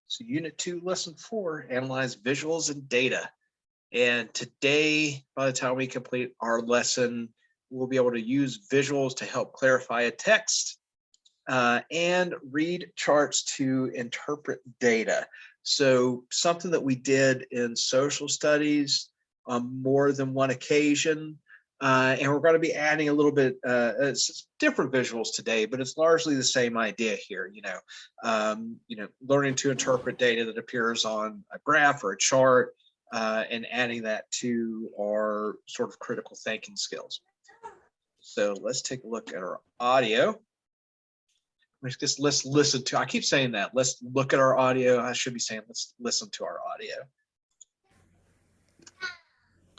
So Unit 2, Lesson 4, Analyze Visuals and Data. And today, by the time we complete our lesson, we'll be able to use visuals to help clarify a text and read charts to interpret data. So something that we did in social studies on more than one occasion. And we're going to be adding a little bit it's different visuals today, but it's largely the same idea here. Learning to interpret data that appears on a graph or a chart, and adding that to our sort of critical thinking skills. So let's take a look at our audio. Let's listen to. I keep saying that. Let's look at our audio. I should be saying let's listen to our audio.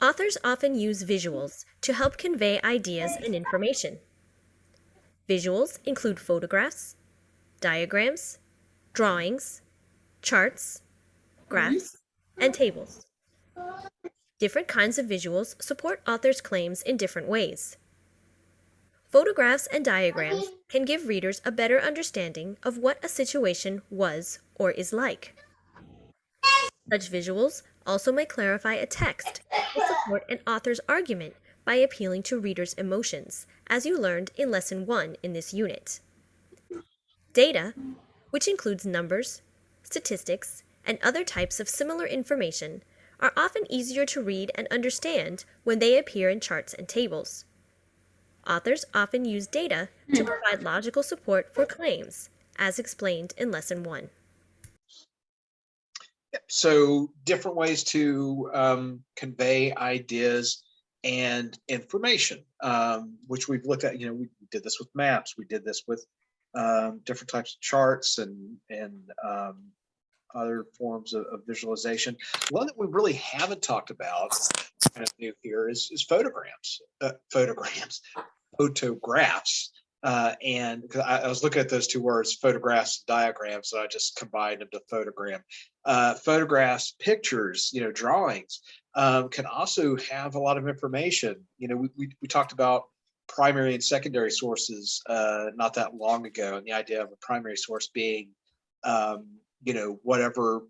Authors often use visuals to help convey ideas and information. Visuals include photographs, diagrams, drawings, charts, graphs, and tables. Different kinds of visuals support authors' claims in different ways. Photographs and diagrams can give readers a better understanding of what a situation was or is like. Such visuals also may clarify a text or support an author's argument by appealing to readers' emotions, as you learned in Lesson 1 in this unit. Data, which includes numbers, statistics, and other types of similar information, are often easier to read and understand when they appear in charts and tables. Authors often use data to provide logical support for claims, as explained in Lesson 1. So different ways to convey ideas and information, which we've looked at. We did this with maps. We did this with different types of charts and other forms of visualization. One that we really haven't talked about, kind of new here, is photograms. Photographs. And I was looking at those two words, photographs and diagrams, so I just combined them to photogram. Photographs, pictures, drawings can also have a lot of information. We talked about primary and secondary sources not that long ago, and the idea of a primary source being, whatever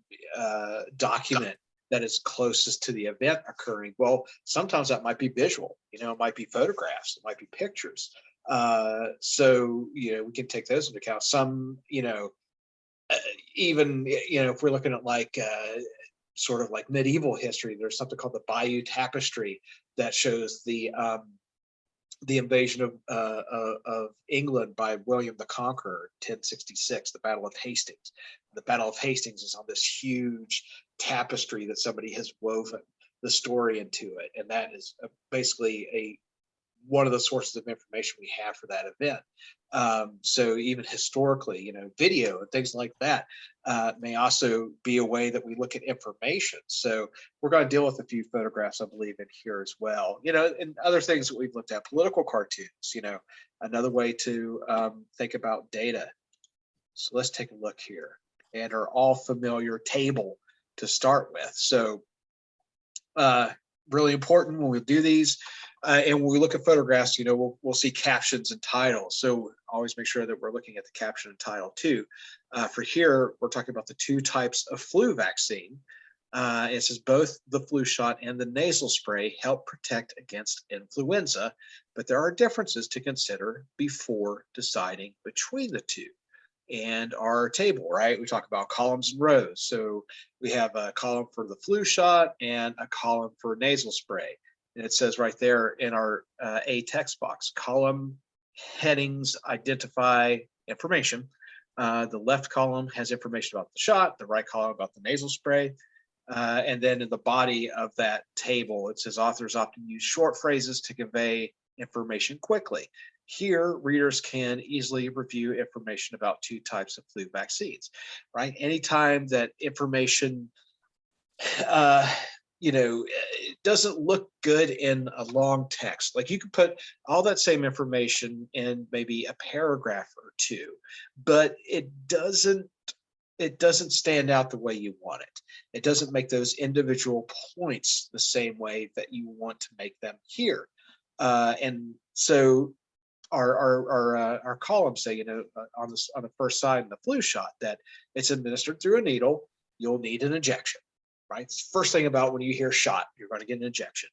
document that is closest to the event occurring. Well, sometimes that might be visual, it might be photographs, it might be pictures. So, we can take those into account. Some, even, if we're looking at sort of like medieval history, there's something called the Bayeux Tapestry that shows the invasion of England by William the Conqueror, 1066, the Battle of Hastings. The Battle of Hastings is on this huge tapestry that somebody has woven the story into it, and that is basically one of the sources of information we have for that event. So even historically, video and things like that may also be a way that we look at information. So we're going to deal with a few photographs, I believe, in here as well. And other things that we've looked at, political cartoons, another way to think about data. So let's take a look here at our all familiar table to start with. So really important when we do these. And when we look at photographs, we'll see captions and titles. So always make sure that we're looking at the caption and title too. For here, we're talking about the two types of flu vaccine. It says both the flu shot and the nasal spray help protect against influenza, but there are differences to consider before deciding between the two. And our table, right? We talk about columns and rows. So we have a column for the flu shot and a column for nasal spray. And it says right there in our A text box, column headings identify information. The left column has information about the shot, the right column about the nasal spray. And then in the body of that table, it says authors often use short phrases to convey information quickly. Here, readers can easily review information about two types of flu vaccines, right? Anytime that information it doesn't look good in a long text. Like you could put all that same information in maybe a paragraph or two, but it doesn't stand out the way you want it. It doesn't make those individual points the same way that you want to make them here. And so our columns say, on the first side in the flu shot, that it's administered through a needle. You'll need an injection, right? It's the first thing about when you hear shot, you're going to get an injection.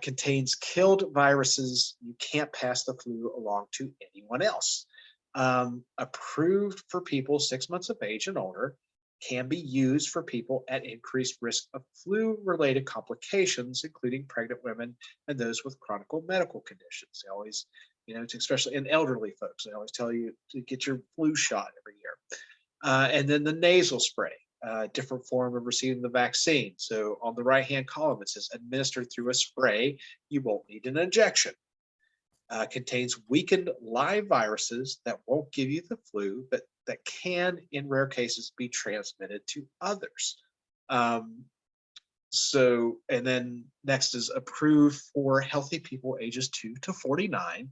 Contains killed viruses. You can't pass the flu along to anyone else. Approved for people 6 months of age and older. Can be used for people at increased risk of flu-related complications, including pregnant women and those with chronic medical conditions. They always, especially in elderly folks, they always tell you to get your flu shot every year. And then the nasal spray, different form of receiving the vaccine. So on the right-hand column, it says administered through a spray. You won't need an injection. Contains weakened live viruses that won't give you the flu, but that can, in rare cases, be transmitted to others. And then next is approved for healthy people ages 2 to 49,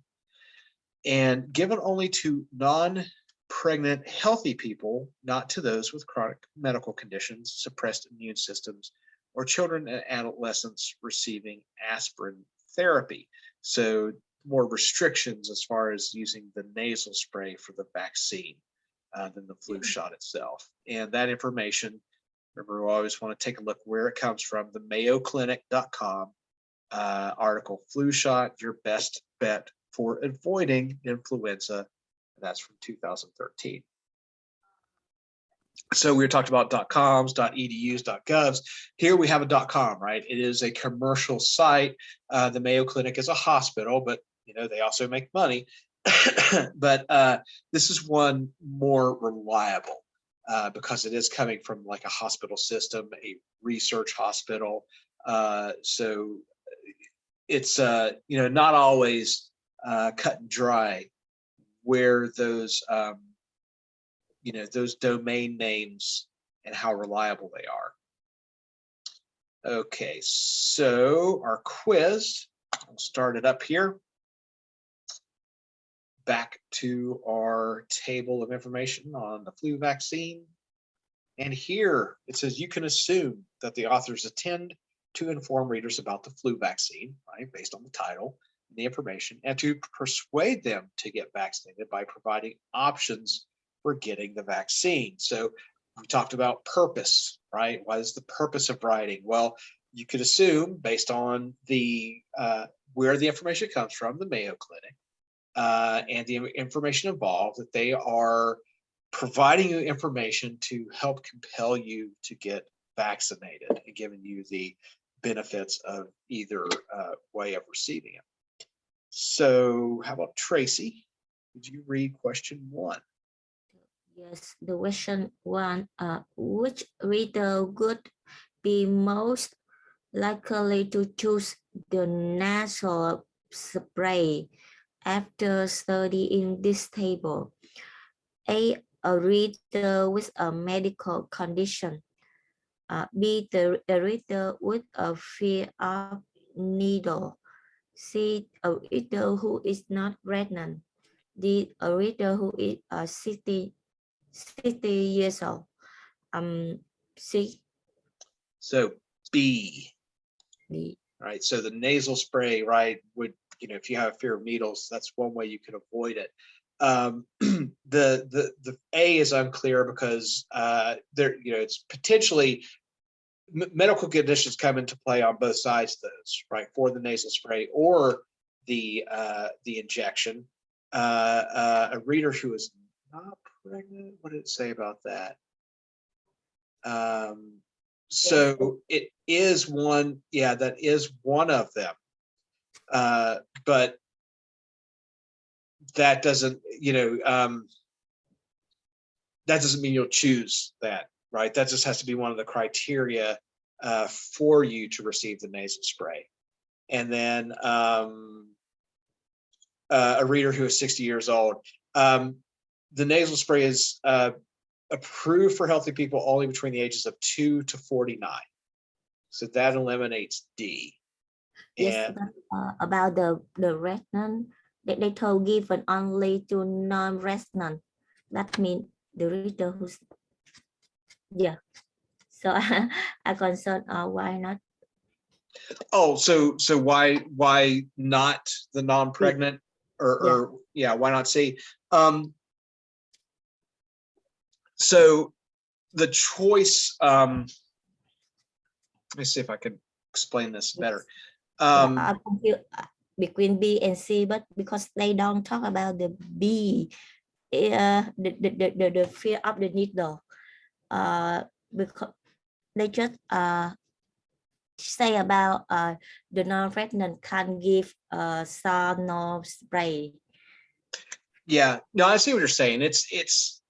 and given only to non-pregnant healthy people, not to those with chronic medical conditions, suppressed immune systems, or children and adolescents receiving aspirin therapy. So more restrictions as far as using the nasal spray for the vaccine than the flu shot itself. And that information, remember, we always want to take a look where it comes from, the mayoclinic.com article, flu shot, your best bet for avoiding influenza. That's from 2013. So we talked about .coms, .edus, .govs. Here we have a .com, right? It is a commercial site. The Mayo Clinic is a hospital, but they also make money. But this is one more reliable because it is coming from like a hospital system, a research hospital. So it's not always cut and dry where those those domain names and how reliable they are. Okay, so our quiz, I'll start it up here. Back to our table of information on the flu vaccine. And here it says you can assume that the authors intend to inform readers about the flu vaccine, right, based on the title and the information, and to persuade them to get vaccinated by providing options for getting the vaccine. So we talked about purpose, right? What is the purpose of writing? Well, you could assume based on the where the information comes from, the Mayo Clinic, and the information involved, that they are providing you information to help compel you to get vaccinated and giving you the benefits of either way of receiving it. So how about Tracy? Would you read question 1? Yes, the question 1, which reader would be most likely to choose the nasal spray after studying this table? A reader with a medical condition. B, the reader with a fear of needle. C, a reader who is not pregnant. D, a reader who is 60 years old. C. So B. B. Right. So the nasal spray, right, would, if you have a fear of needles, that's one way you can avoid it. The A is unclear because there, it's potentially medical conditions come into play on both sides of those, right, for the nasal spray or the injection. A reader who is not pregnant, what did it say about that? So it is one, yeah, that is one of them. But that doesn't, that doesn't mean you'll choose that, right? That just has to be one of the criteria for you to receive the nasal spray. And then a reader who is 60 years old. The nasal spray is approved for healthy people only between the ages of 2 to 49. So that eliminates D. Yes, And, but about the resident, they told given only to non-resident. That means the reader who's, yeah. So I concerned, why not? oh, so why not the non-pregnant? or yeah, why not C? So the choice, let me see if I can explain this better. I'm confused between B and C, but because they don't talk about the B, the fear of the needle, because they just say about the non-pregnant can give saw spray. Yeah, no, I see what you're saying. It's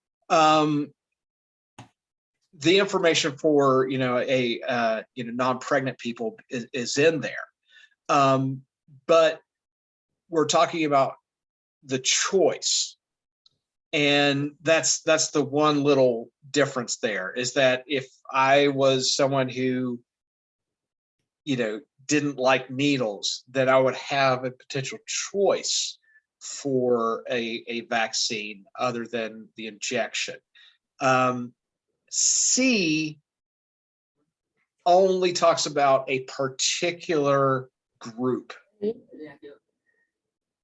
the information for a non-pregnant people is in there, but we're talking about the choice, and that's the one little difference there, is that if I was someone who didn't like needles, then I would have a potential choice for a vaccine other than the injection. C only talks about a particular group,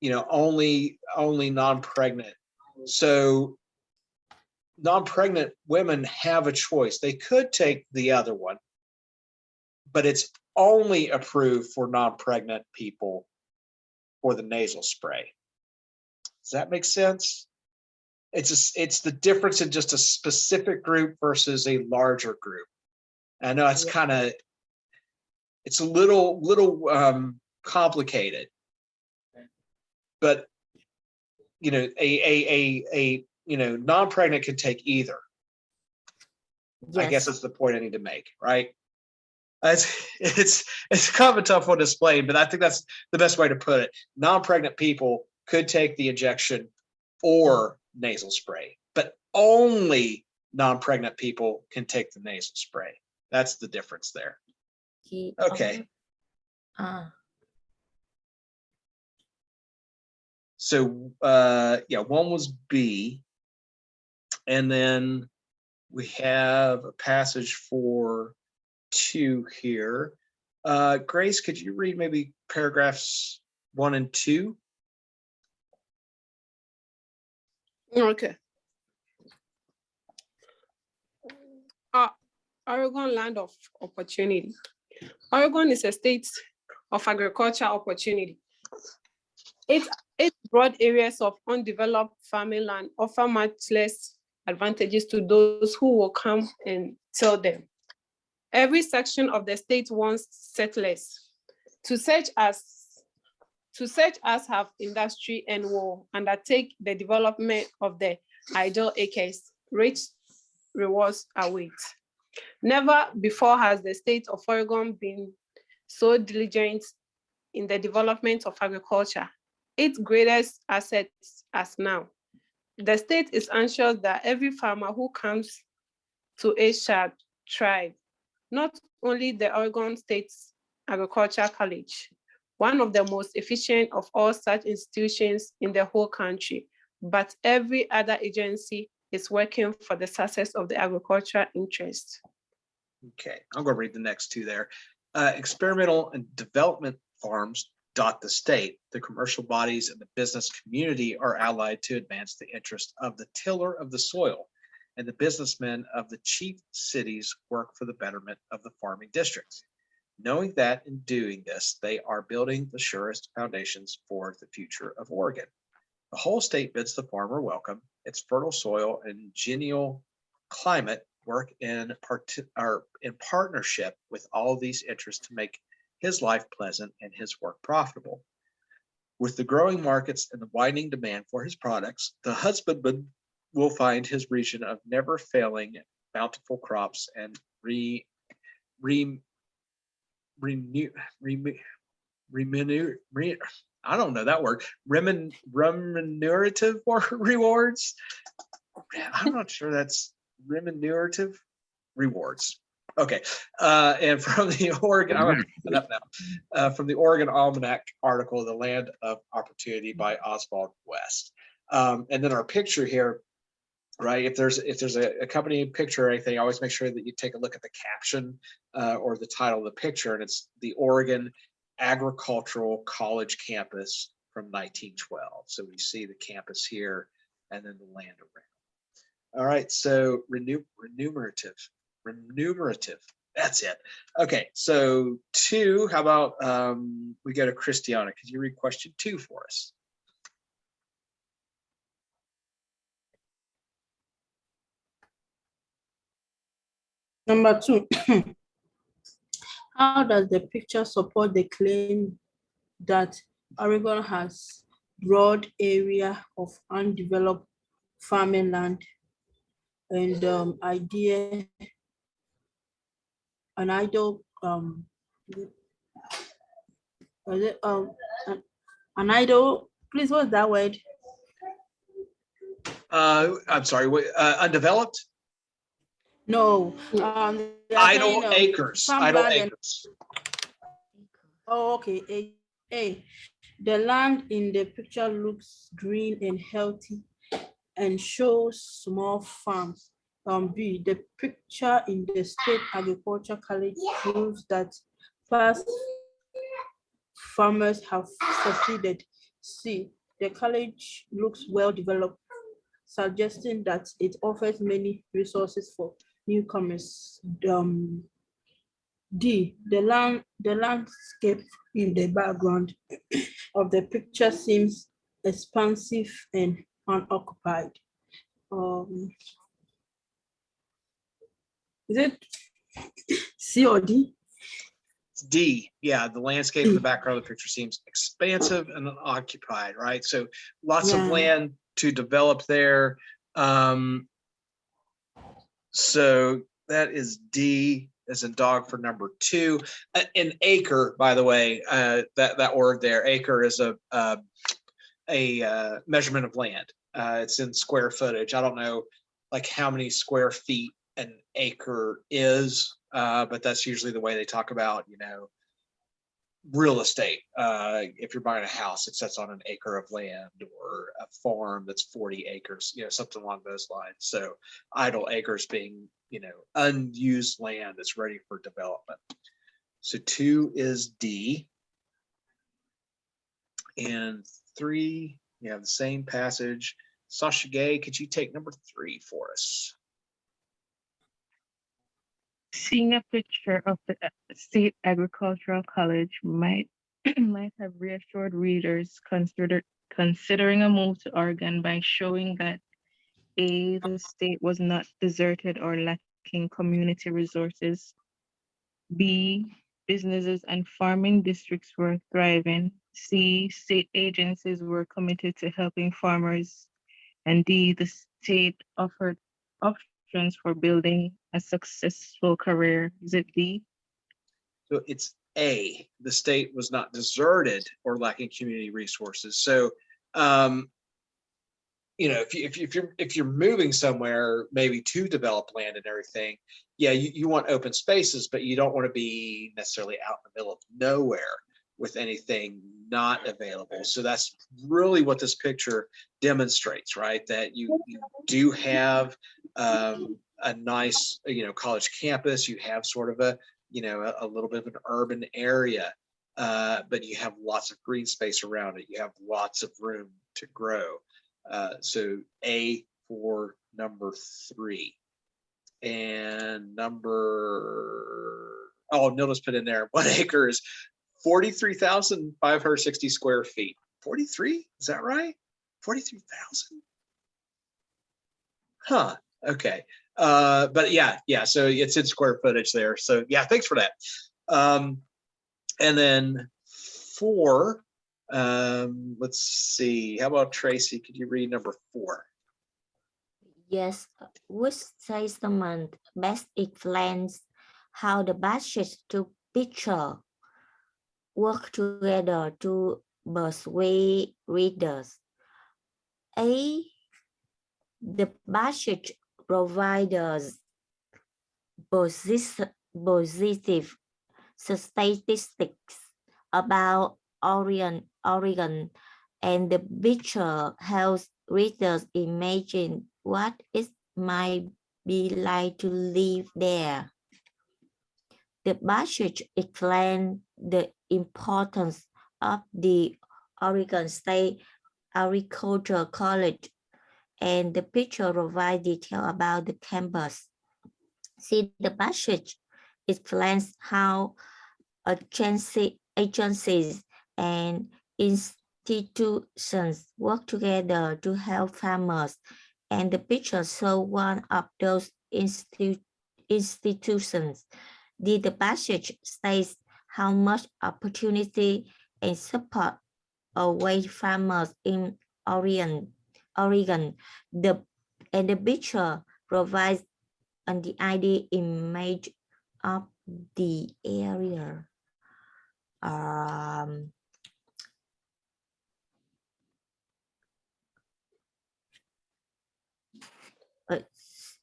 only non-pregnant. So non-pregnant women have a choice. They could take the other one, but it's only approved for non-pregnant people for the nasal spray. Does that make sense? It's the difference in just a specific group versus a larger group. I know it's it's a little complicated, but a non-pregnant can take either. Yes. I guess that's the point I need to make, right? It's kind of a tough one to explain, but I think that's the best way to put it. Non-pregnant people could take the injection or nasal spray, but only non-pregnant people can take the nasal spray. That's the difference there. Okay. So yeah, one was B, and then we have a passage for 2 here. Grace, could you read maybe paragraphs 1 and 2? Okay. Oregon land of opportunity. Oregon is a state of agriculture opportunity. Its broad areas of undeveloped farming land offer much less advantages to those who will come and till them. Every section of the state wants settlers to such as have industry and will undertake the development of the idle acres. Rich rewards await. Never before has the state of Oregon been so diligent in the development of agriculture, its greatest asset as now. The state is anxious that every farmer who comes to it shall thrive. Not only the Oregon State's Agriculture College, one of the most efficient of all such institutions in the whole country, but every other agency is working for the success of the agricultural interest. Okay, I'm going to read the next 2 there. Experimental and development farms dot the state. The commercial bodies and the business community are allied to advance the interest of the tiller of the soil, and the businessmen of the chief cities work for the betterment of the farming districts, knowing that in doing this, they are building the surest foundations for the future of Oregon. The whole state bids the farmer welcome. Its fertile soil and genial climate work in partnership with all these interests to make his life pleasant and his work profitable. With the growing markets and the widening demand for his products, the husbandman will find his region of never failing bountiful crops and I don't know that word, remunerative rewards. I'm not sure that's remunerative rewards. Okay, and from the Oregon, I'm gonna put it up now. From the Oregon Almanac article, "The Land of Opportunity" by Oswald West. And then our picture here, right? If there's a accompanying picture or anything, always make sure that you take a look at the caption or the title of the picture, and it's the Oregon Agricultural College campus from 1912. So we see the campus here and then the land around. All right, so remunerative. That's it. Okay, so 2, how about we go to Christiana? Could you read question 2 for us? Number 2, how does the picture support the claim that Oregon has broad area of undeveloped farming land and an idle please, what's that word? I'm sorry, undeveloped? No. Idle acres. Idle acres. Oh, okay. A. The land in the picture looks green and healthy and shows small farms. B. The picture in the State Agriculture College proves that past farmers have succeeded. C. The college looks well developed, suggesting that it offers many resources for newcomers. D. The landscape in the background of the picture seems expansive and unoccupied. Is it C or D? It's D. Yeah, the landscape in the background of the picture seems expansive and unoccupied, right? So lots of land to develop there. So that is D as in dog for number 2. An acre, by the way, that word there, acre is a measurement of land. It's in square footage. I don't know like how many square feet an acre is, but that's usually the way they talk about, real estate. If you're buying a house, it sits on an acre of land, or a farm that's 40 acres, something along those lines. So idle acres being, unused land that's ready for development. So 2 is D. And 3, you have the same passage. Sasha Gay, could you take number 3 for us? Seeing a picture of the State Agricultural College might have reassured readers considering a move to Oregon by showing that A, the state was not deserted or lacking community resources. B, businesses and farming districts were thriving. C, state agencies were committed to helping farmers. And D, the state offered options for building a successful career. Is it D? So it's A, the state was not deserted or lacking community resources. So, if you're moving somewhere, maybe to develop land and everything, yeah, you want open spaces, but you don't want to be necessarily out in the middle of nowhere with anything not available. So that's really what this picture demonstrates, right? That you do have a nice, college campus. You have sort of a little bit of an urban area, but you have lots of green space around it. You have lots of room to grow. So A for number 3. And Nilda's put in there, 1 acre is 43,560 square feet. 43? Is that right? 43,000? Huh. Okay. But yeah. So it's in square footage there. So yeah, thanks for that. And then 4, let's see. How about Tracy? Could you read number 4? Yes, which statement best explains how the passage to picture work together to persuade readers. A. The passage provides positive statistics about Oregon, and the picture helps readers imagine what it might be like to live there. The passage explains the importance of the Oregon State Agricultural College, and the picture provides detail about the campus. See the passage explains how agencies and institutions work together to help farmers, and the picture shows one of those institutions. The passage states how much opportunity and support await farmers in Oregon. The picture provides the idea image of the area. Um,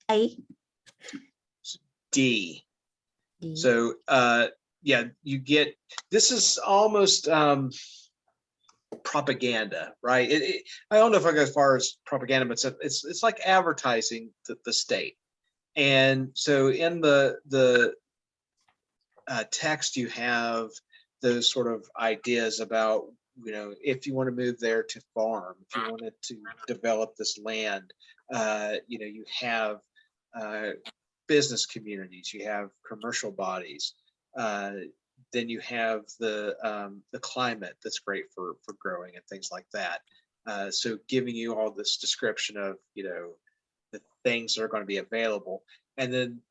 A. D. D. So yeah, you get, this is almost propaganda, right? I don't know if I go as far as propaganda, but it's like advertising the state. And so in the text, you have those sort of ideas about, you know, if you want to move there to farm, if you wanted to develop this land, you know, you have business communities, you have commercial bodies, then you have the climate that's great for growing and things like that. So giving you all this description of, you know, the things that are going to be available, and then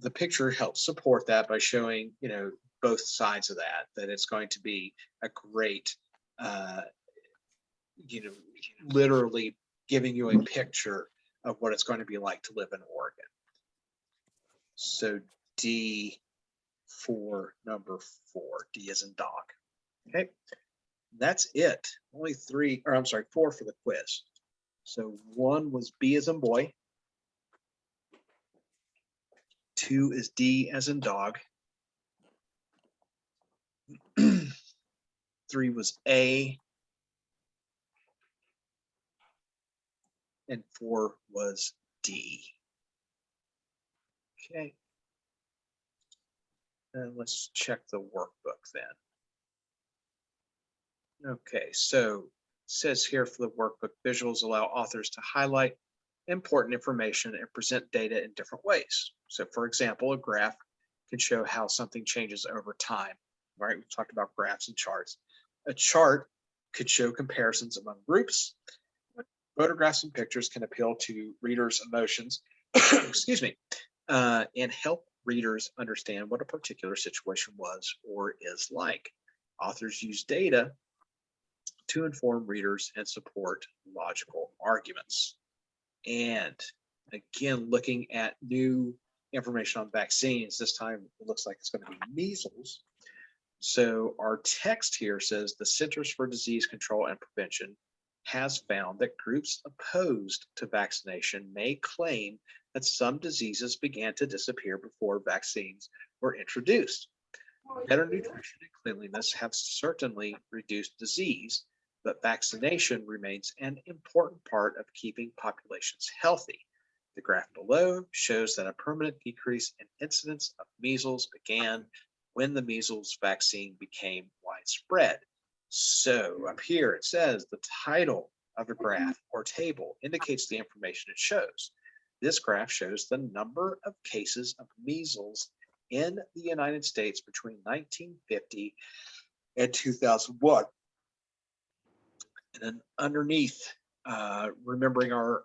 the picture helps support that by showing, you know, both sides of that it's going to be a great, you know, literally giving you a picture of what it's going to be like to live in Oregon. So D for number 4, D as in dog. Okay, that's it. Only 3, or I'm sorry, 4 for the quiz. So 1 was B as in boy. 2 is D as in dog. 3 was A. And 4 was D. Okay. And let's check the workbook then. Okay, so it says here for the workbook, visuals allow authors to highlight important information and present data in different ways. So for example, a graph can show how something changes over time, right? We've talked about graphs and charts. A chart could show comparisons among groups. Photographs and pictures can appeal to readers' emotions, excuse me, and help readers understand what a particular situation was or is like. Authors use data to inform readers and support logical arguments. And again, looking at new information on vaccines, this time it looks like it's going to be measles. So our text here says the Centers for Disease Control and Prevention has found that groups opposed to vaccination may claim that some diseases began to disappear before vaccines were introduced. Better nutrition and cleanliness have certainly reduced disease, but vaccination remains an important part of keeping populations healthy. The graph below shows that a permanent decrease in incidence of measles began when the measles vaccine became widespread. So up here it says the title of a graph or table indicates the information it shows. This graph shows the number of cases of measles in the United States between 1950 and 2001. And then underneath, remembering our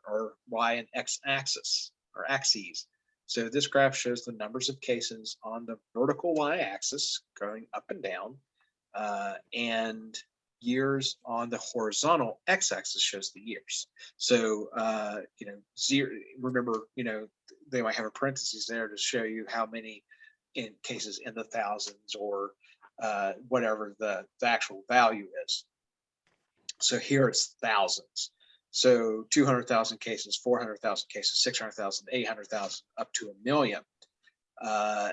Y and X axis or axes. So this graph shows the numbers of cases on the vertical Y-axis going up and down, and years on the horizontal X-axis shows the years. So, you know, zero, remember, you know, they might have a parentheses there to show you how many in cases in the thousands or whatever the actual value is. So here it's thousands. So 200,000 cases, 400,000 cases, 600,000, 800,000, up to 1 million on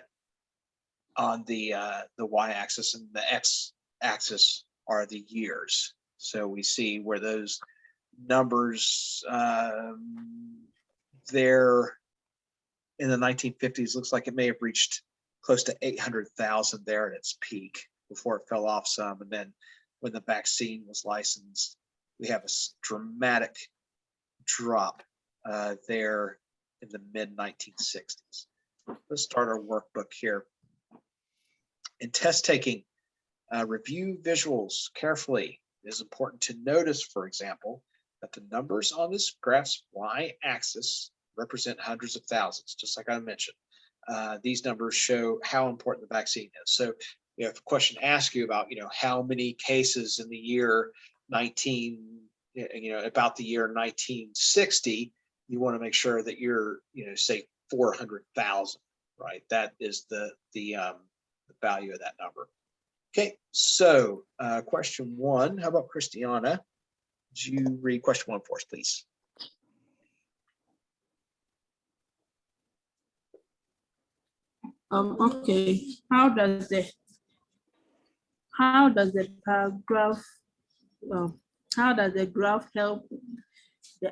the Y-axis, and the X-axis are the years. So we see where those numbers there in the 1950s looks like it may have reached close to 800,000 there at its peak before it fell off some, and then when the vaccine was licensed. We have a dramatic drop there in the mid-1960s. Let's start our workbook here. In test taking, review visuals carefully. It is important to notice, for example, that the numbers on this graph's y-axis represent hundreds of thousands, just like I mentioned. These numbers show how important the vaccine is. So, if a question asks you about, how many cases in the year about the year 1960, you want to make sure that you're, say 400,000, right? That is the value of that number. Okay, so question 1, how about Christiana? Would you read question 1 for us, please? Okay. How does the graph help the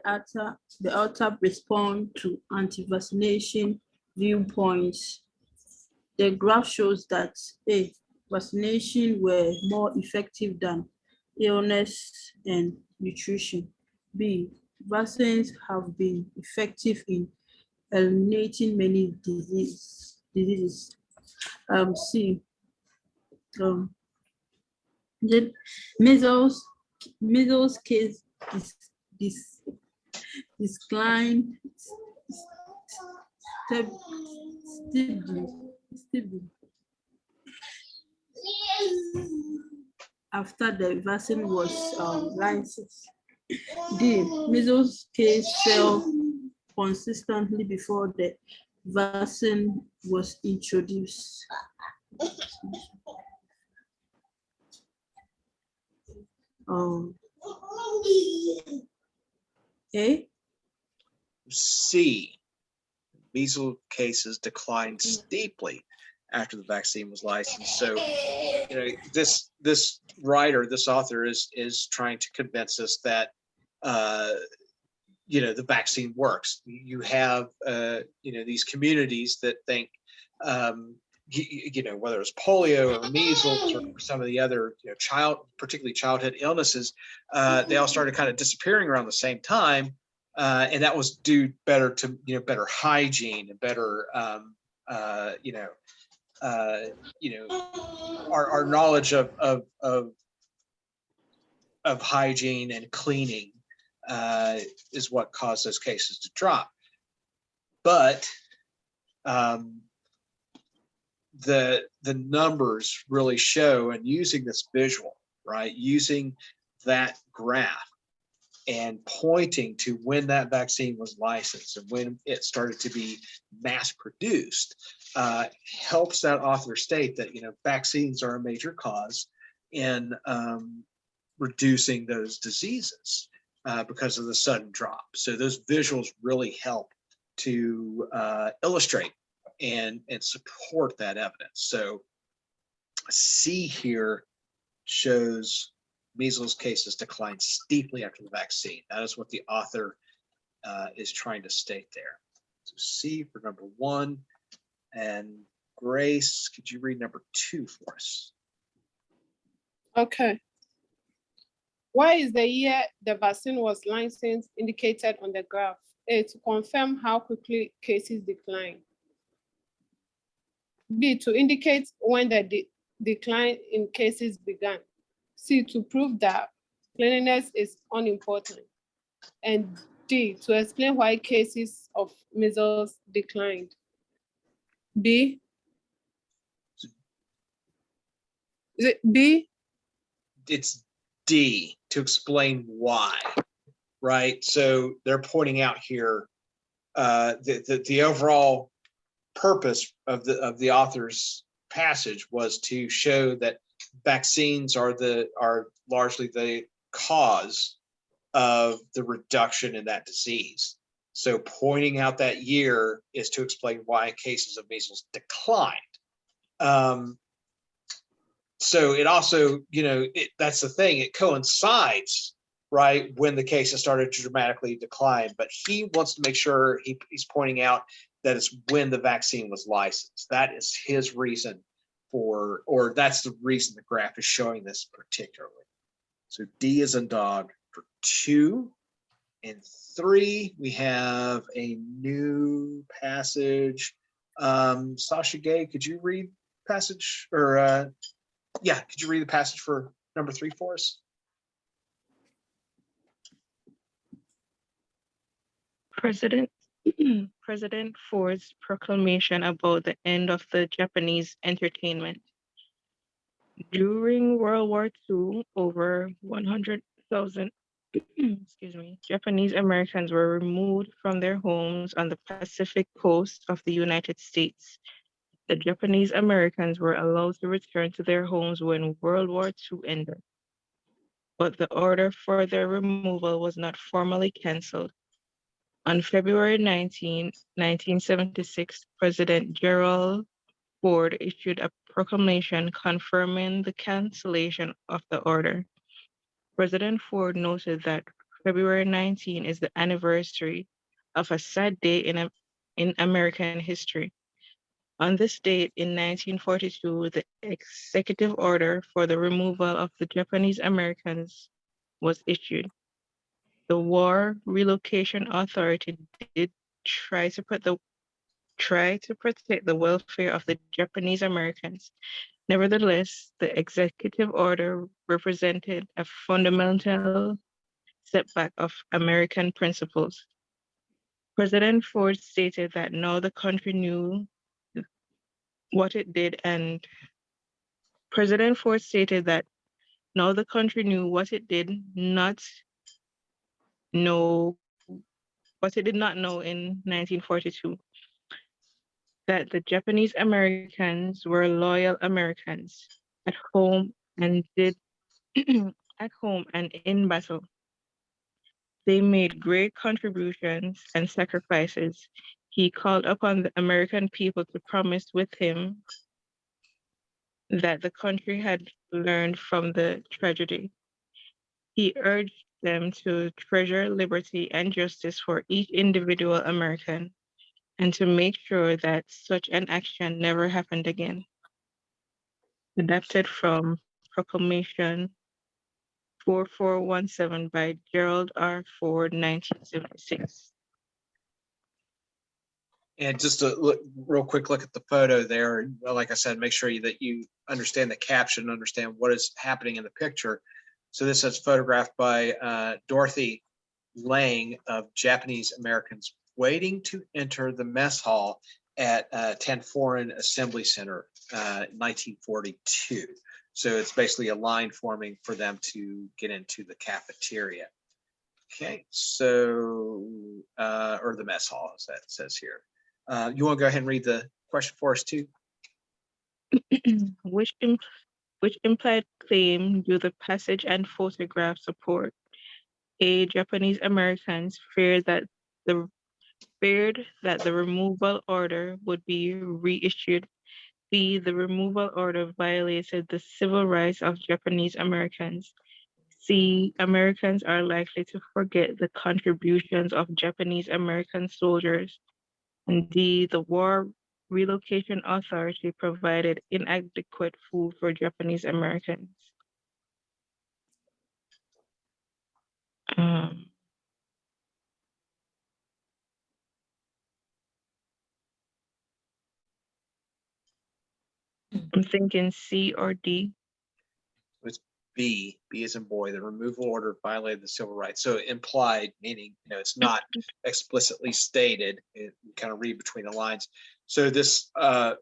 author respond to anti-vaccination viewpoints? The graph shows that A, vaccination were more effective than illness and nutrition. B, vaccines have been effective in eliminating many diseases. C, the measles case decline steadily after the vaccine was licensed. D, measles case fell consistently before the vaccine was introduced. A, C, measles cases declined steeply after the vaccine was licensed. So, this writer, this author is trying to convince us that the vaccine works. You have these communities that think whether it's polio or measles or some of the other particularly childhood illnesses, they all started kind of disappearing around the same time, and that was due better to better hygiene and better our knowledge of hygiene and cleaning is what caused those cases to drop. But the numbers really show, and using this visual, right, using that graph and pointing to when that vaccine was licensed and when it started to be mass produced, helps that author state that vaccines are a major cause in reducing those diseases because of the sudden drop. So those visuals really help to illustrate and support that evidence. So C here shows measles cases declined steeply after the vaccine. That is what the author is trying to state there. So C for number 1. And Grace, could you read number 2 for us? Okay. Why is the year the vaccine was licensed indicated on the graph? A, to confirm how quickly cases decline. B, to indicate when the decline in cases began. C, to prove that cleanliness is unimportant. And D, to explain why cases of measles declined. B. Is it B? It's D, to explain why, right? So they're pointing out here the overall purpose of the author's passage was to show that vaccines are largely the cause of the reduction in that disease. So pointing out that year is to explain why cases of measles declined. So it also, that's the thing, it coincides, right, when the cases started to dramatically decline, but he wants to make sure he's pointing out that it's when the vaccine was licensed. That is his reason or that's the reason the graph is showing this particularly. So D is in dog for 2. And 3, we have a new passage. Sasha Gay, could you read passage or yeah, could you read the passage for number 3 for us? President Ford's proclamation about the end of the Japanese entertainment. During World War II, over 100,000 Japanese Americans were removed from their homes on the Pacific coast of the United States. The Japanese Americans were allowed to return to their homes when World War II ended, but the order for their removal was not formally canceled. On February 19, 1976, President Gerald Ford issued a proclamation confirming the cancellation of the order. President Ford noted that February 19 is the anniversary of a sad day in American history. On this date in 1942, the executive order for the removal of the Japanese Americans was issued. The War Relocation Authority did try to protect the welfare of the Japanese Americans. Nevertheless, the executive order represented a fundamental setback of American principles. President Ford stated that now the country knew what it did and President Ford stated that now the country knew what it did not know in 1942, that the Japanese Americans were loyal Americans at home and did at home and in battle. They made great contributions and sacrifices. He called upon the American people to promise with him that the country had learned from the tragedy. He urged them to treasure liberty and justice for each individual American and to make sure that such an action never happened again. Adapted from Proclamation 4417 by Gerald R. Ford, 1976. And just a look, real quick look at the photo there. And like I said, make sure that you understand the caption, understand what is happening in the picture. So this is photographed by Dorothy Lang of Japanese Americans waiting to enter the mess hall at Tanforan Assembly Center, 1942. So it's basically a line forming for them to get into the cafeteria. Okay, so, or the mess hall, as that says here. You want to go ahead and read the question for us too? Which implied claim do the passage and photograph support? A, Japanese Americans feared that the removal order would be reissued. B, the removal order violated the civil rights of Japanese Americans. C, Americans are likely to forget the contributions of Japanese American soldiers. And D, the War Relocation Authority provided inadequate food for Japanese Americans. I'm thinking C or D. It's B. B as in boy. The removal order violated the civil rights. So implied, meaning it's not explicitly stated. You kind of read between the lines. So this, what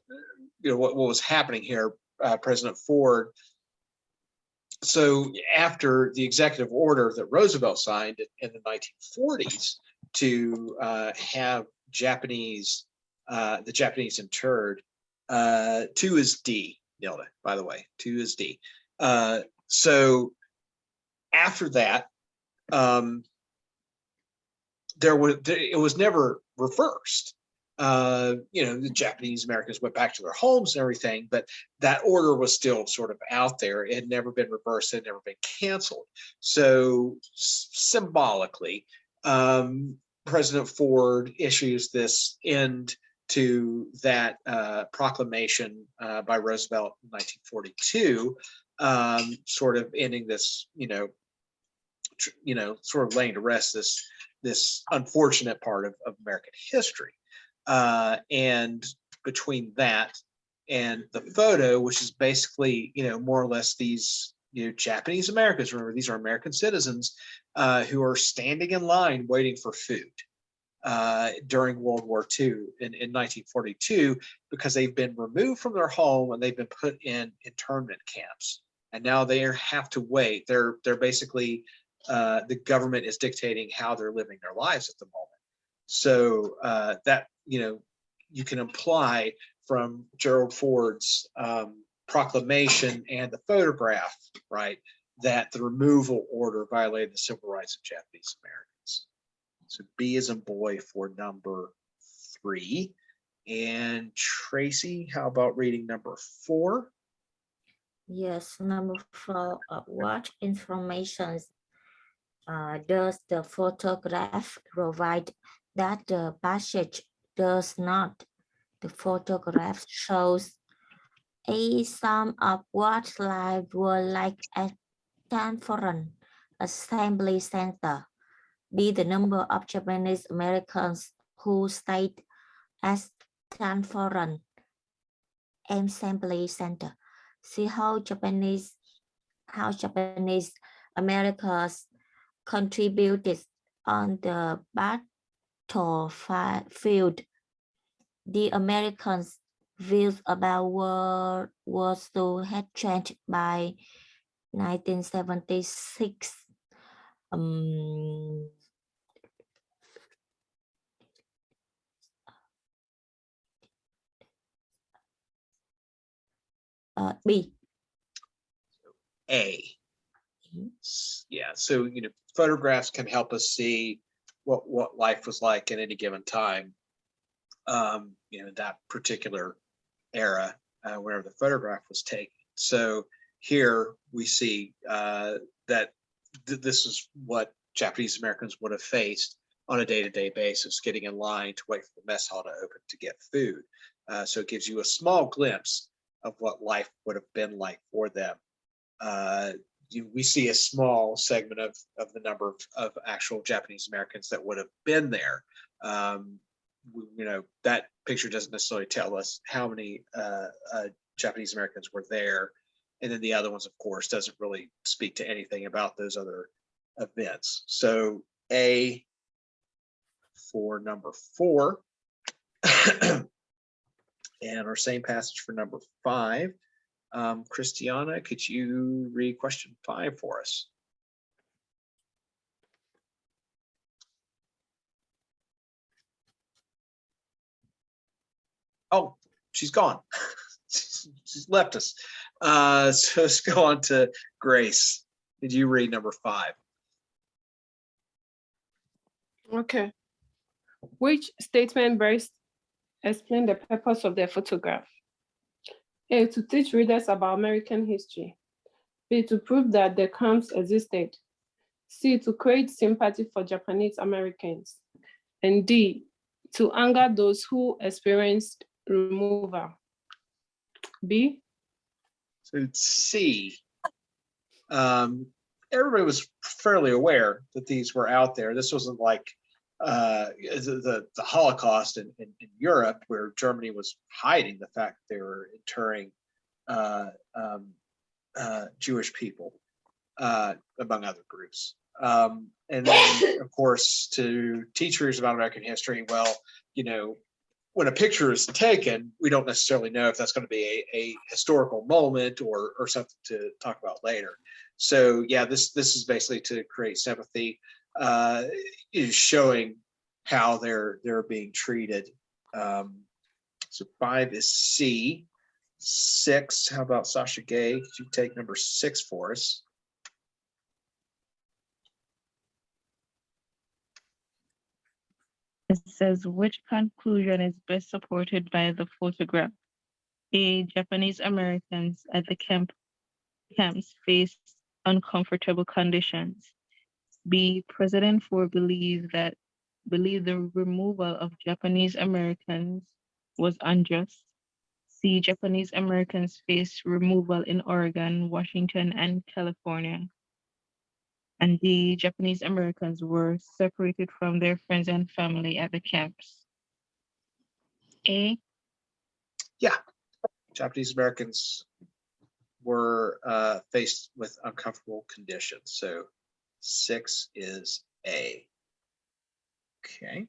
was happening here, President Ford. So after the executive order that Roosevelt signed in the 1940s to have the Japanese interred, 2 is D, Nilda, by the way, 2 is D. So after that, it was never reversed. The Japanese Americans went back to their homes and everything, but that order was still sort of out there. It had never been reversed, it had never been canceled. So symbolically, President Ford issues this end to that proclamation by Roosevelt in 1942 sort of ending this, sort of laying to rest this unfortunate part of American history. And between that and the photo, which is basically, more or less these, Japanese Americans, remember, these are American citizens who are standing in line waiting for food during World War II in 1942, because they've been removed from their home and they've been put in internment camps. And now they have to wait. They're basically, the government is dictating how they're living their lives at the moment. So that, you can imply from Gerald Ford's proclamation and the photograph, right, that the removal order violated the civil rights of Japanese Americans. So B is in boy for number 3. And Tracy, how about reading number 4? Yes, number 4. What information does the photograph provide that the passage does not? The photograph shows a sum of what life were like at Stanford Assembly Center. B, the number of Japanese Americans who stayed at Stanford Assembly Center. See how Japanese Americans contributed on the battlefield. The Americans' views about World War had changed by 1976. B. A. Yeah, so photographs can help us see what life was like at any given time, that particular era, wherever the photograph was taken. So here we see that this is what Japanese Americans would have faced on a day-to-day basis, getting in line to wait for the mess hall to open to get food. So it gives you a small glimpse of what life would have been like for them. We see a small segment of the number of actual Japanese Americans that would have been there. That picture doesn't necessarily tell us how many Japanese Americans were there. And then the other ones, of course, doesn't really speak to anything about those other events. So A for number 4. And our same passage for number 5. Christiana, could you read question 5 for us? Oh, she's gone. She's left us. So let's go on to Grace. Did you read number 5? Okay. Which statement best explain the purpose of the photograph? A, to teach readers about American history. B, to prove that the camps existed. C, to create sympathy for Japanese Americans. And D, to anger those who experienced removal. B? So it's C. Everybody was fairly aware that these were out there. This wasn't like the Holocaust in Europe, where Germany was hiding the fact that they were interring Jewish people, among other groups. And then, of course, to teachers about American history, well, when a picture is taken, we don't necessarily know if that's going to be a historical moment or something to talk about later. So yeah, this is basically to create sympathy, is showing how they're being treated. So 5 is C. 6, how about Sasha Gay? Could you take number 6 for us? It says, which conclusion is best supported by the photograph? A, Japanese Americans at the camps faced uncomfortable conditions. B, President Ford believed the removal of Japanese Americans was unjust. C, Japanese Americans face removal in Oregon, Washington, and California. And D, Japanese Americans were separated from their friends and family at the camps. A. Yeah, Japanese Americans were faced with uncomfortable conditions. So 6 is A. Okay.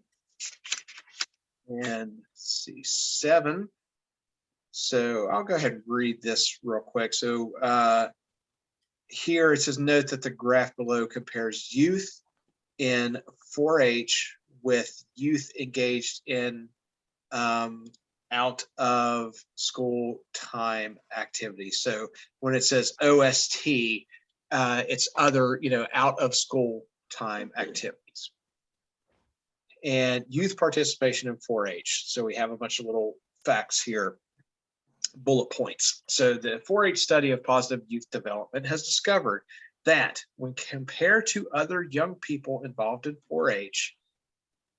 And let's see, 7. So I'll go ahead and read this real quick. So here it says, note that the graph below compares youth in 4-H with youth engaged in out of school time activities. So when it says OST, it's other, out of school time activities. And youth participation in 4-H. So we have a bunch of little facts here, bullet points. So the 4-H study of positive youth development has discovered that when compared to other young people involved in 4-H,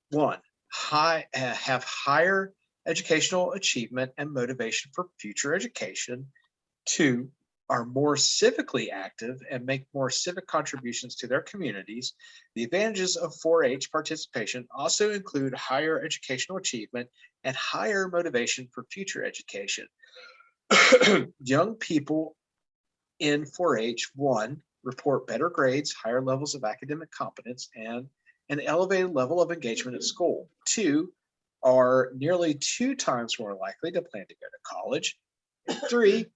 1, have higher educational achievement and motivation for future education. 2, are more civically active and make more civic contributions to their communities. The advantages of 4-H participation also include higher educational achievement and higher motivation for future education. Young people in 4-H, 1, report better grades, higher levels of academic competence, and an elevated level of engagement at school. 2, are nearly 2 times more likely to plan to go to college. 3,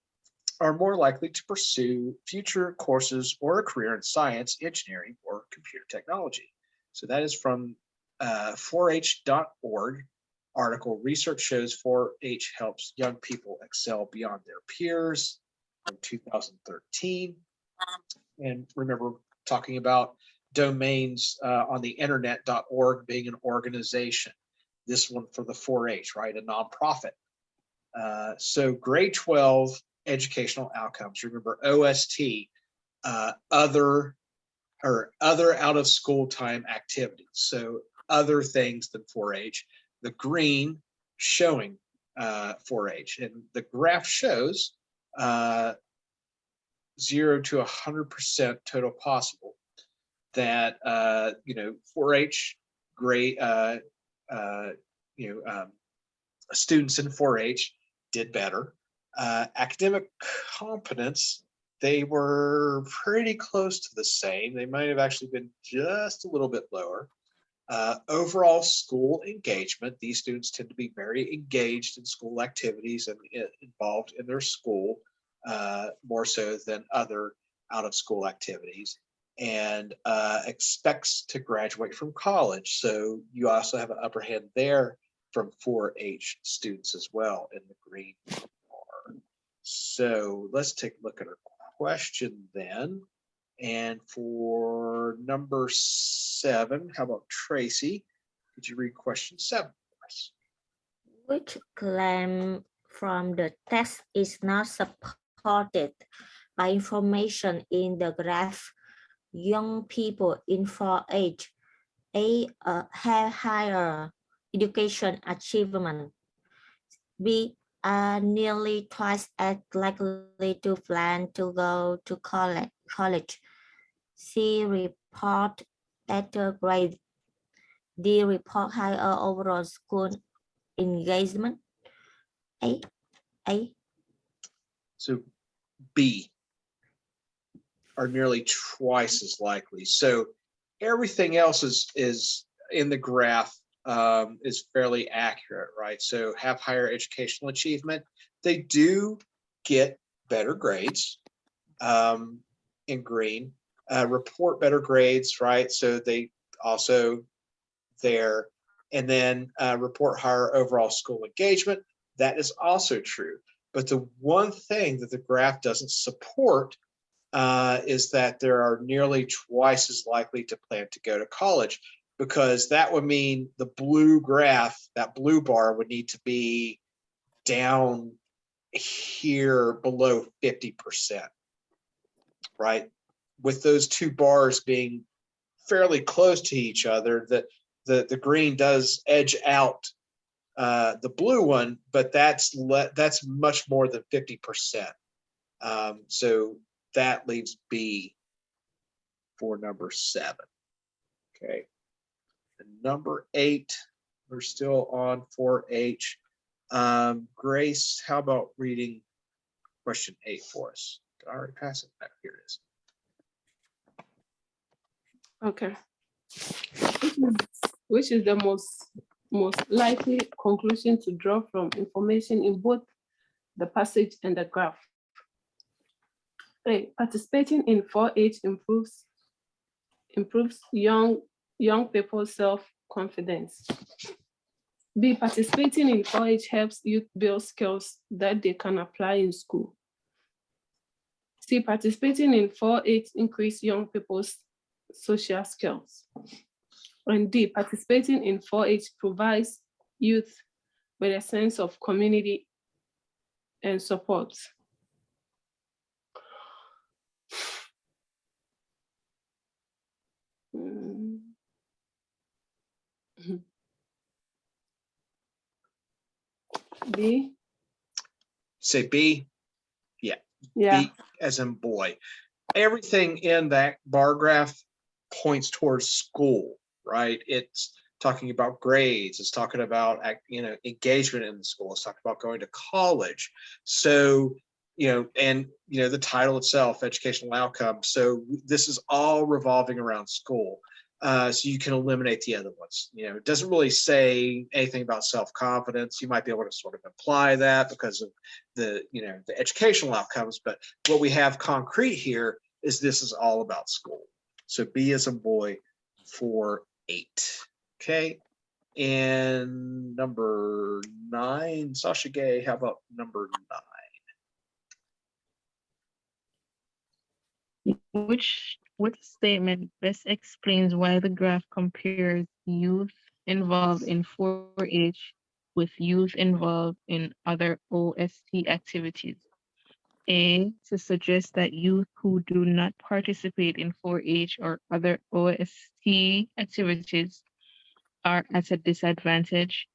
are more likely to pursue future courses or a career in science, engineering, or computer technology. So that is from 4h.org article, research shows 4-H helps young people excel beyond their peers, from 2013. And remember talking about domains on the internet.org being an organization. This one for the 4-H, right? A nonprofit. So grade 12 educational outcomes. Remember OST, other out of school time activities. So other things than 4-H. The green showing 4-H, and the graph shows 0 to 100% total possible. That 4-H grade students in 4-H did better. Academic competence, they were pretty close to the same. They might have actually been just a little bit lower. Overall school engagement, these students tend to be very engaged in school activities and involved in their school, more so than other out of school activities, and expects to graduate from college. So you also have an upper hand there from 4-H students as well in the green bar. So let's take a look at our question then. And for number 7, how about Tracy? Could you read question 7 for us? Which claim from the text is not supported by information in the graph? Young people in 4-H have higher education achievement. B, are nearly twice as likely to plan to go to college. C, report better grades. D, report higher overall school engagement. A. So B, are nearly twice as likely. So everything else is in the graph is fairly accurate, right? So have higher educational achievement. They do get better grades in green. Report better grades, right? So they also there, and then report higher overall school engagement. That is also true. But the one thing that the graph doesn't support is that there are nearly twice as likely to plan to go to college, because that would mean the blue graph, that blue bar, would need to be down here below 50%, right? With those two bars being fairly close to each other, that the green does edge out the blue one, but that's much more than 50%. So that leaves B for number 7. Okay. And number 8, we're still on 4H. Grace, how about reading question 8 for us? Did I already pass it? Back here it is. Okay. Which is the most likely conclusion to draw from information in both the passage and the graph? A, participating in 4-H improves young people's self-confidence. B, participating in 4-H helps youth build skills that they can apply in school. C, participating in 4-H increase young people's social skills. And D, participating in 4-H provides youth with a sense of community and support. B? Say B? Yeah. Yeah. B as in boy. Everything in that bar graph points towards school, right? It's talking about grades. It's talking about, engagement in the school. It's talking about going to college. So, the title itself, educational outcomes. So this is all revolving around school. So you can eliminate the other ones. It doesn't really say anything about self-confidence. You might be able to sort of imply that because of the educational outcomes. But what we have concrete here is this is all about school. So B as a boy for 8. Okay. And number 9, Sasha Gay, how about number 9? Which statement best explains why the graph compares youth involved in 4-H with youth involved in other OST activities? A, to suggest that youth who do not participate in 4-H or other OST activities are at a disadvantage.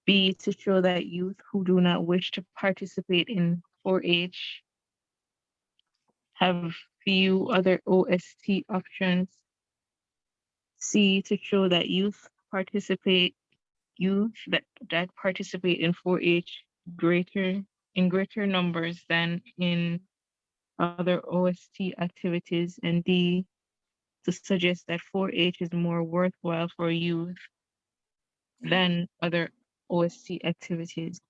B, to show that youth who do not wish to participate in 4-H have few other OST options. C, to show that youth that participate in 4-H in greater numbers than in other OST activities. And D, to suggest that 4-H is more worthwhile for youth than other OST activities.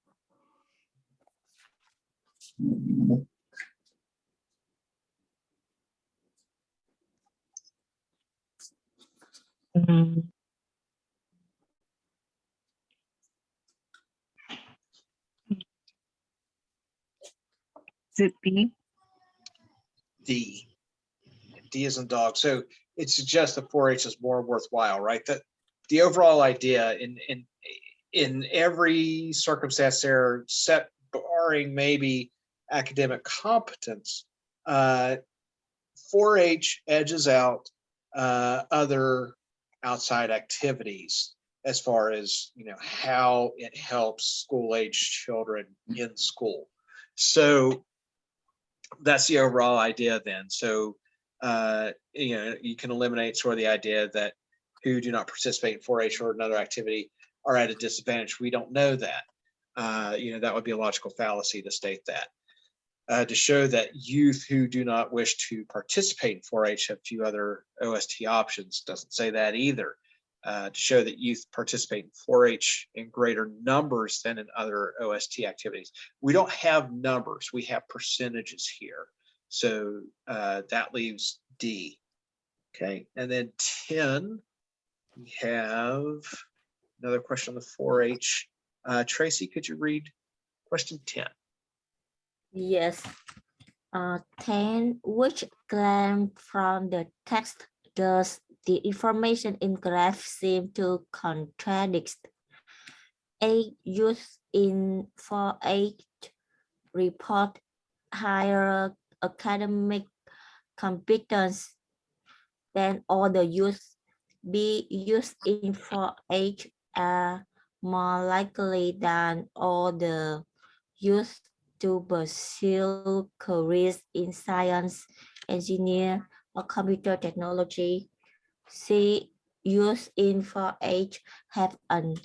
Is it B? D. D is in dog. So it suggests that 4-H is more worthwhile, right? That the overall idea in every circumstance there, set barring maybe academic competence, 4-H edges out other outside activities as far as how it helps school-age children in school. So that's the overall idea then. So you can eliminate sort of the idea that who do not participate in 4-H or another activity are at a disadvantage. We don't know that. That would be a logical fallacy to state that. To show that youth who do not wish to participate in 4-H have few other OST options doesn't say that either. To show that youth participate in 4-H in greater numbers than in other OST activities. We don't have numbers, we have percentages here. So that leaves D. Okay, and then 10, we have another question on the 4-H. Tracy, could you read question 10? Yes. 10. Which claim from the text does the information in graph seem to contradict? A, youth in 4-H report higher academic competence than other youth. B, youth in 4-H are more likely than other youth to pursue careers in science, engineering, or computer technology. C. Youth in 4-H have an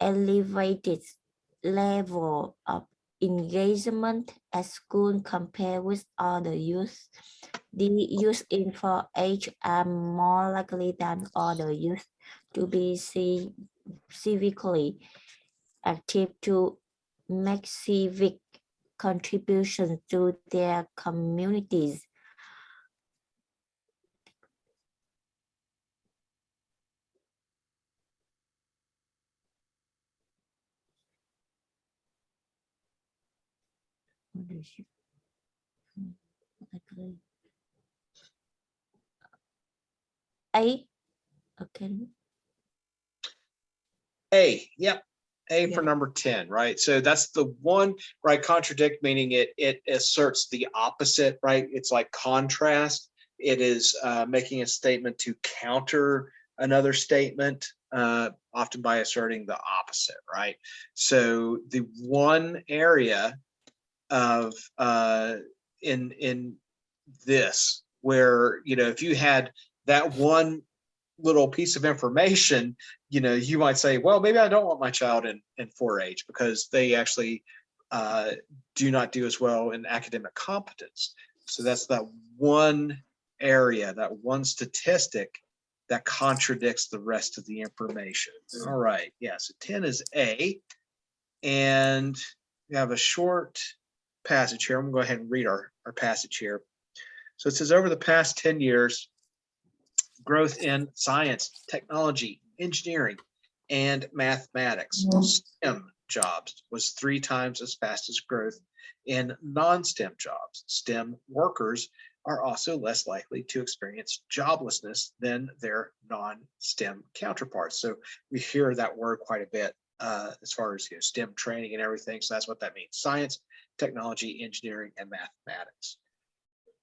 elevated level of engagement at school compared with other youth. The youth in 4-H are more likely than other youth to be civically active, to make civic contributions to their communities. A. Okay. A, yep. A for Yeah. number 10, right? So that's the one, right? Contradict meaning it asserts the opposite, right? It's like contrast. It is making a statement to counter another statement, often by asserting the opposite, right? So the one area of in this where, you know, if you had that one little piece of information, you know, you might say, well, maybe I don't want my child in 4-H because they actually do not do as well in academic competence. So that's that one area, that one statistic that contradicts the rest of the information. All right, yeah, so 10 is A. And we have a short passage here. I'm gonna go ahead and read our passage here. So it says, over the past 10 years, growth in science, technology, engineering, and mathematics, STEM jobs, was 3 times as fast as growth in non-STEM jobs. STEM workers are also less likely to experience joblessness than their non-STEM counterparts. So we hear that word quite a bit as far as, you know, STEM training and everything. So that's what that means: science, technology, engineering, and mathematics.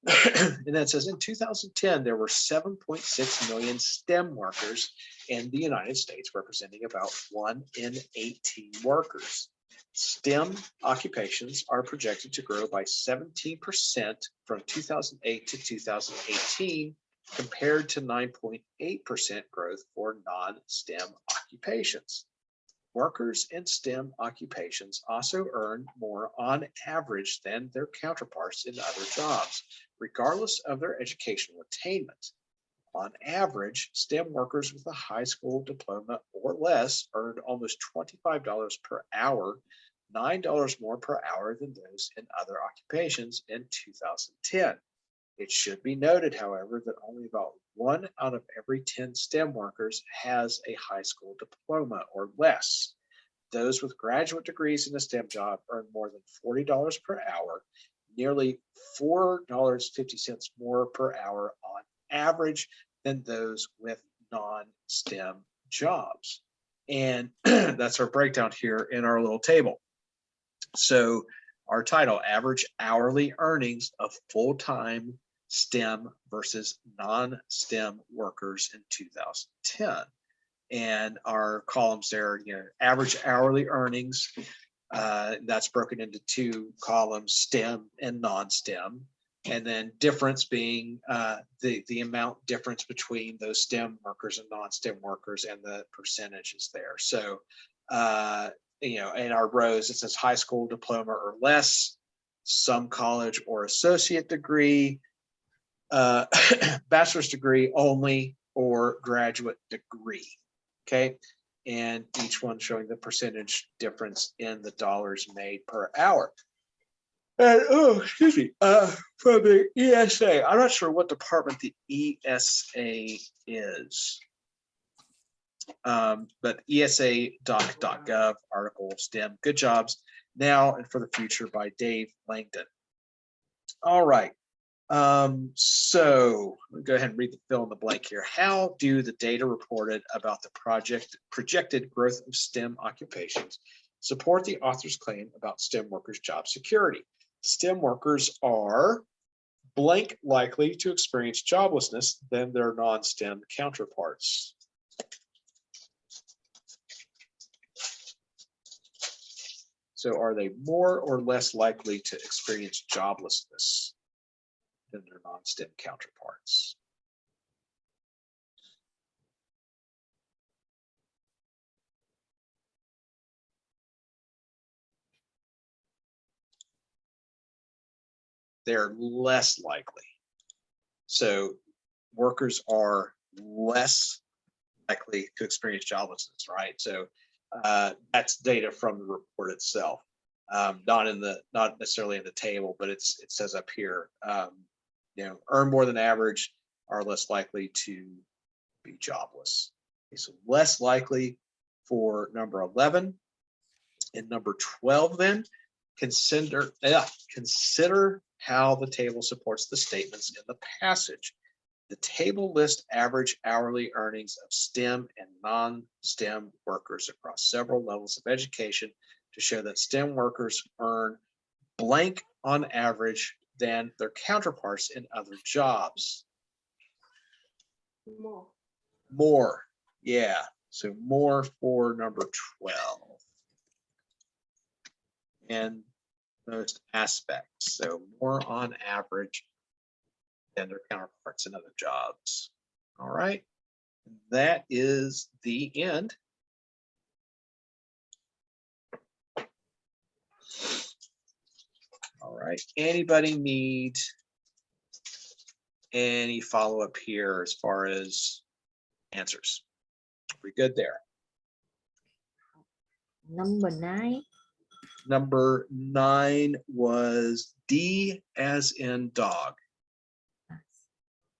And then it says in 2010, there were 7.6 million STEM workers in the United States, representing about 1 in 18 workers. STEM occupations are projected to grow by 17% from 2008 to 2018, compared to 9.8% growth for non-STEM occupations. Workers in STEM occupations also earn more on average than their counterparts in other jobs, regardless of their educational attainment. On average, STEM workers with a high school diploma or less earned almost $25 per hour, $9 more per hour than those in other occupations in 2010. It should be noted, however, that only about 1 out of every 10 STEM workers has a high school diploma or less. Those with graduate degrees in a STEM job earn more than $40 per hour, nearly $4.50 more per hour on average than those with non-STEM jobs. And that's our breakdown here in our little table. So our title, average hourly earnings of full-time STEM versus non-STEM workers in 2010. And our columns there, you know, average hourly earnings, that's broken into 2 columns, STEM and non-STEM. And then difference being the amount difference between those STEM workers and non-STEM workers and the percentages there. So, you know, in our rows, it says high school diploma or less, some college or associate degree, bachelor's degree only, or graduate degree. Okay, and each one showing the percentage difference in the dollars made per hour. And oh, excuse me, from the ESA, I'm not sure what department the ESA is, but ESA.gov article, STEM, good jobs now and for the future, by Dave Langdon. All right. So let me go ahead and read the fill in the blank here. How do the data reported about the projected growth of STEM occupations support the author's claim about STEM workers' job security? STEM workers are blank likely to experience joblessness than their non-STEM counterparts. So are they more or less likely to experience joblessness than their non-STEM counterparts? They're less likely. So workers are less likely to experience joblessness, right? So that's data from the report itself, not necessarily in the table, but it says up here, earn more than average, are less likely to be jobless. Okay, so less likely for number 11. And number 12, then consider how the table supports the statements in the passage. The table lists average hourly earnings of STEM and non-STEM workers across several levels of education to show that STEM workers earn blank on average than their counterparts in other jobs. More, yeah. So more for number 12. And most aspects, so more on average than their counterparts in other jobs. All right, that is the end. All right, anybody need any follow-up here as far as answers? Are we good there? Number 9. Number 9 was D as in dog.